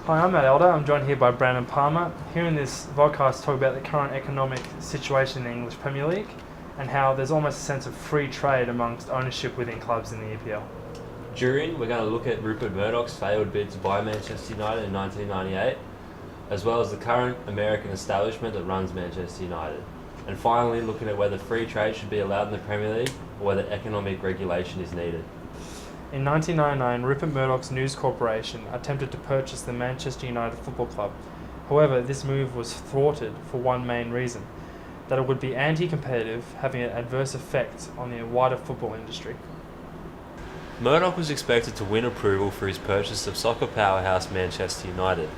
Hi, I'm Matt Elder. I'm joined here by Brandon Palmer. Here in this podcast, talk about the current economic situation in the English Premier League and how there's almost a sense of free trade amongst ownership within clubs in the EPL. During, we're going to look at Rupert Murdoch's failed bid to buy Manchester United in 1998, as well as the current American establishment that runs Manchester United. And finally, looking at whether free trade should be allowed in the Premier League or whether economic regulation is needed. In 1999, Rupert Murdoch's News Corporation attempted to purchase the Manchester United Football Club. However, this move was thwarted for one main reason, that it would be anti-competitive, having an adverse effect on the wider football industry. Murdoch was expected to win approval for his purchase of soccer powerhouse Manchester United.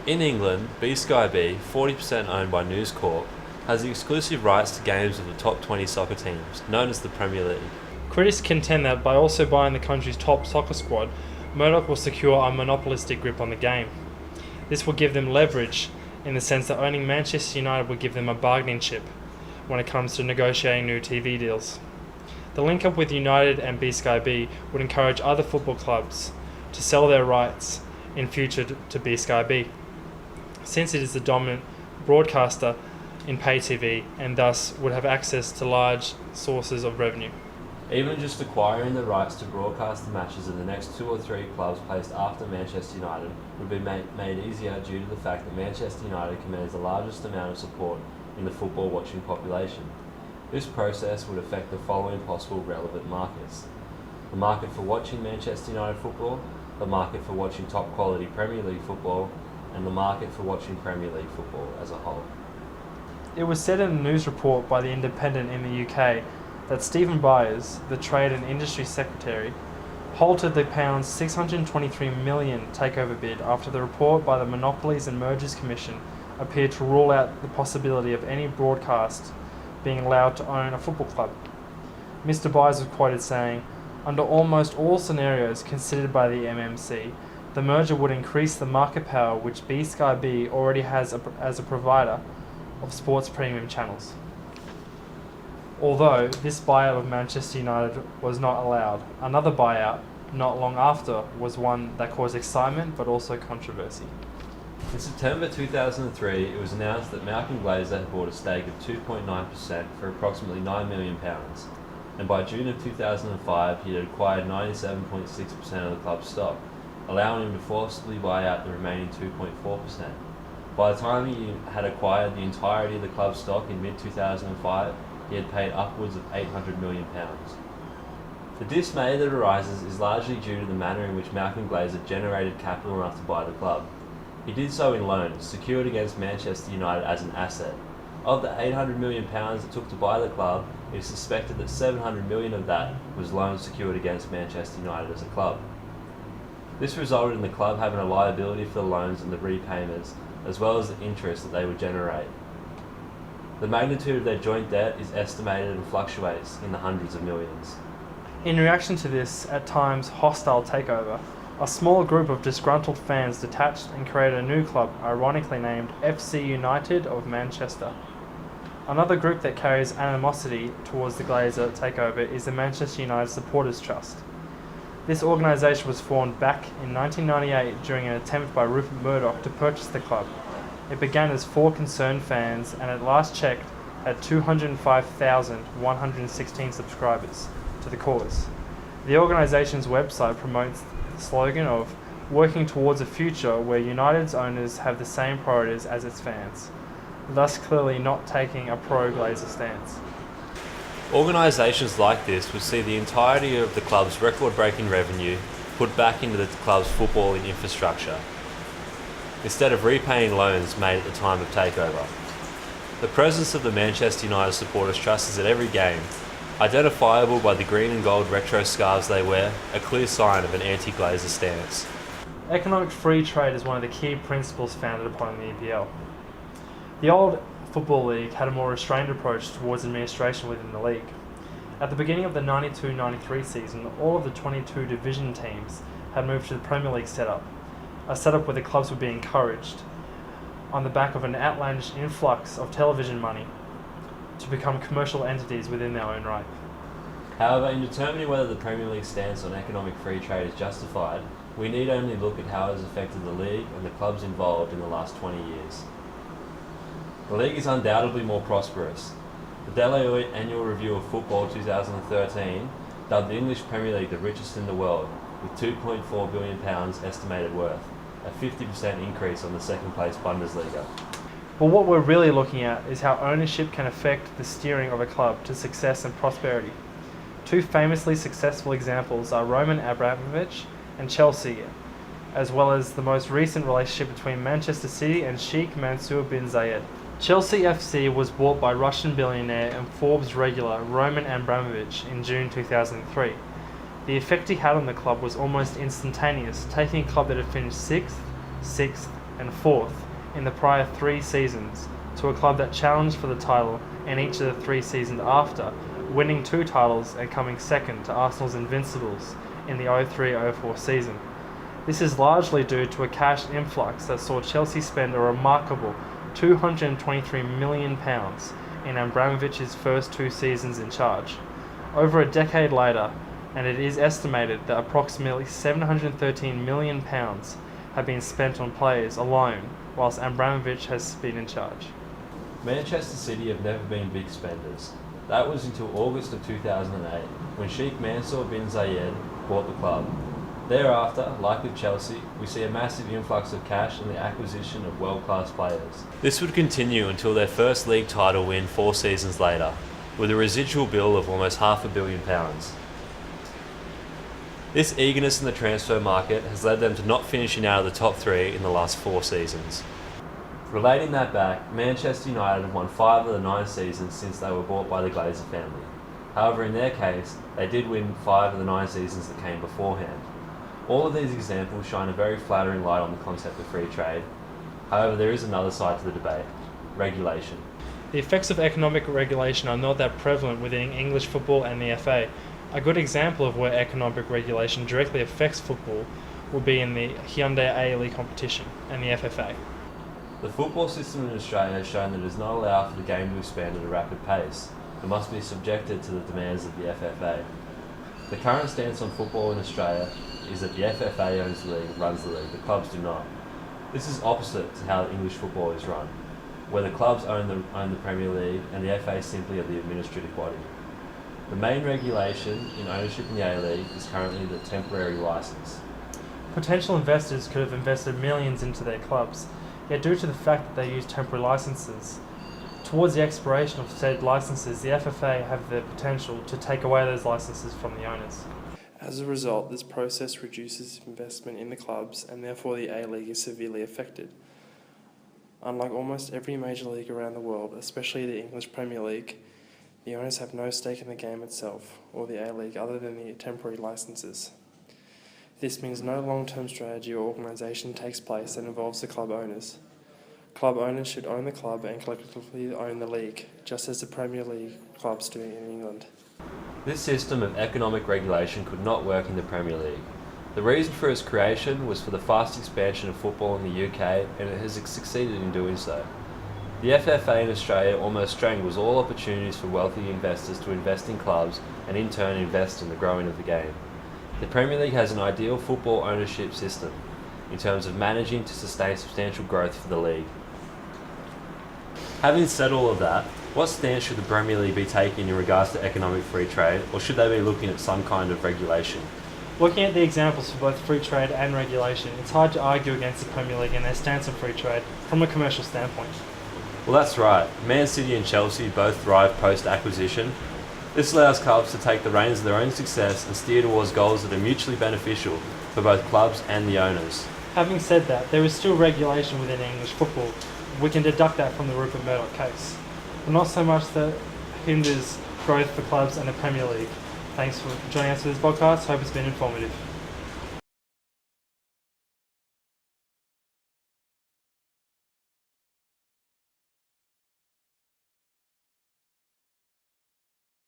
In England, Sky B, 40% owned by News Corp, has the exclusive rights to games of the top 20 soccer teams, known as the Premier League. Critics contend that by also buying the country's top soccer squad, Murdoch will secure a monopolistic grip on the game. This will give them leverage in the sense that owning Manchester United will give them a bargaining chip when it comes to negotiating new TV deals. The link-up with United and Sky B would encourage other football clubs to sell their rights in future to Sky B, since it is the dominant broadcaster in pay TV and thus would have access to large sources of revenue. Even just acquiring the rights to broadcast the matches of the next two or three clubs placed after Manchester United would be made easier due to the fact that Manchester United commands the largest amount of support in the football watching population. This process would affect the following possible relevant markets: the market for watching Manchester United football, the market for watching top quality Premier League football, and the market for watching Premier League football as a whole. It was said in a news report by The Independent in the UK that Stephen Byers, the Trade and Industry Secretary, halted the £623 million takeover bid after the report by the Monopolies and Mergers Commission appeared to rule out the possibility of any broadcast being allowed to own a football club. Mr. Byers was quoted saying, "Under almost all scenarios considered by the MMC, the merger would increase the market power which Sky B already has as a provider of sports premium channels." Although this buyout of Manchester United was not allowed, another buyout not long after was one that caused excitement but also controversy. In September 2003, it was announced that Malcolm Glazer had bought a stake of 2.9% for approximately £9 million, and by June of 2005 he had acquired 97.6% of the club's stock, allowing him to forcibly buy out the remaining 2.4%. By the time he had acquired the entirety of the club's stock in mid-2005, he had paid upwards of £800 million. The dismay that arises is largely due to the manner in which Malcolm Glazer generated capital enough to buy the club. He did so in loans, secured against Manchester United as an asset. Of the £800 million it took to buy the club, it is suspected that £700 million of that was loans secured against Manchester United as a club. This resulted in the club having a liability for the loans and the repayments, as well as the interest that they would generate. The magnitude of their joint debt is estimated and fluctuates in the hundreds of millions. In reaction to this, at times hostile takeover, a small group of disgruntled fans detached and created a new club, ironically named FC United of Manchester. Another group that carries animosity towards the Glazer takeover is the Manchester United Supporters Trust. This organisation was formed back in 1998 during an attempt by Rupert Murdoch to purchase the club. It began as 4 concerned fans and at last checked had 205,116 subscribers to the cause. The organisation's website promotes the slogan of working towards a future where United's owners have the same priorities as its fans, thus clearly not taking a pro-Glazer stance. Organisations like this would see the entirety of the club's record-breaking revenue put back into the club's footballing infrastructure, instead of repaying loans made at the time of takeover. The presence of the Manchester United Supporters Trust is at every game, identifiable by the green and gold retro scarves they wear, a clear sign of an anti-Glazer stance. Economic free trade is one of the key principles founded upon in the EPL. The old Football League had a more restrained approach towards administration within the league. At the beginning of the 92-93 season, all of the 22 division teams had moved to the Premier League setup, a setup where the clubs would be encouraged, on the back of an outlandish influx of television money, to become commercial entities within their own right. However, in determining whether the Premier League's stance on economic free trade is justified, we need only look at how it has affected the league and the clubs involved in the last 20 years. The league is undoubtedly more prosperous. The Deloitte Annual Review of Football 2013 dubbed the English Premier League the richest in the world, with £2.4 billion estimated worth, a 50% increase on the second place Bundesliga. But what we're really looking at is how ownership can affect the steering of a club to success and prosperity. Two famously successful examples are Roman Abramovich and Chelsea, as well as the most recent relationship between Manchester City and Sheikh Mansour bin Zayed. Chelsea FC was bought by Russian billionaire and Forbes regular Roman Abramovich in June 2003. The effect he had on the club was almost instantaneous, taking a club that had finished 6th, 6th and 4th in the prior 3 seasons to a club that challenged for the title in each of the 3 seasons after, winning 2 titles and coming second to Arsenal's Invincibles in the 03-04 season. This is largely due to a cash influx that saw Chelsea spend a remarkable £223 million in Abramovich's first 2 seasons in charge. Over a decade later, and it is estimated that approximately £713 million have been spent on players alone, whilst Abramovich has been in charge. Manchester City have never been big spenders. That was until August of 2008, when Sheikh Mansour bin Zayed bought the club. Thereafter, like with Chelsea, we see a massive influx of cash and the acquisition of world-class players. This would continue until their first league title win 4 seasons later, with a residual bill of almost £500 million. This eagerness in the transfer market has led them to not finishing out of the top 3 in the last 4 seasons. Relating that back, Manchester United have won 5 of the 9 seasons since they were bought by the Glazer family. However, in their case, they did win 5 of the 9 seasons that came beforehand. All of these examples shine a very flattering light on the concept of free trade. However, there is another side to the debate: regulation. The effects of economic regulation are not that prevalent within English football and the FA. A good example of where economic regulation directly affects football will be in the Hyundai A-League competition and the FFA. The football system in Australia has shown that it does not allow for the game to expand at a rapid pace, and must be subjected to the demands of the FFA. The current stance on football in Australia is that the FFA owns the league and runs the league, the clubs do not. This is opposite to how English football is run, where the clubs own the Premier League and the FA simply are the administrative body. The main regulation in ownership in the A-League is currently the temporary licence. Potential investors could have invested millions into their clubs, yet due to the fact that they use temporary licences, towards the expiration of said licences, the FFA have the potential to take away those licences from the owners. As a result, this process reduces investment in the clubs and therefore the A-League is severely affected. Unlike almost every major league around the world, especially the English Premier League, the owners have no stake in the game itself or the A-League other than the temporary licences. This means no long-term strategy or organisation takes place that involves the club owners. Club owners should own the club and collectively own the league, just as the Premier League clubs do in England. This system of economic regulation could not work in the Premier League. The reason for its creation was for the fast expansion of football in the UK, and it has succeeded in doing so. The FFA in Australia almost strangles all opportunities for wealthy investors to invest in clubs and in turn invest in the growing of the game. The Premier League has an ideal football ownership system in terms of managing to sustain substantial growth for the league. Having said all of that, what stance should the Premier League be taking in regards to economic free trade, or should they be looking at some kind of regulation? Looking at the examples for both free trade and regulation, it's hard to argue against the Premier League and their stance on free trade from a commercial standpoint. Well, that's right. Man City and Chelsea both thrive post-acquisition. This allows clubs to take the reins of their own success and steer towards goals that are mutually beneficial for both clubs and the owners. Having said that, there is still regulation within English football. We can deduct that from the Rupert Murdoch case, but not so much that hinders growth for clubs and the Premier League. Thanks for joining us for this podcast. Hope it's been informative.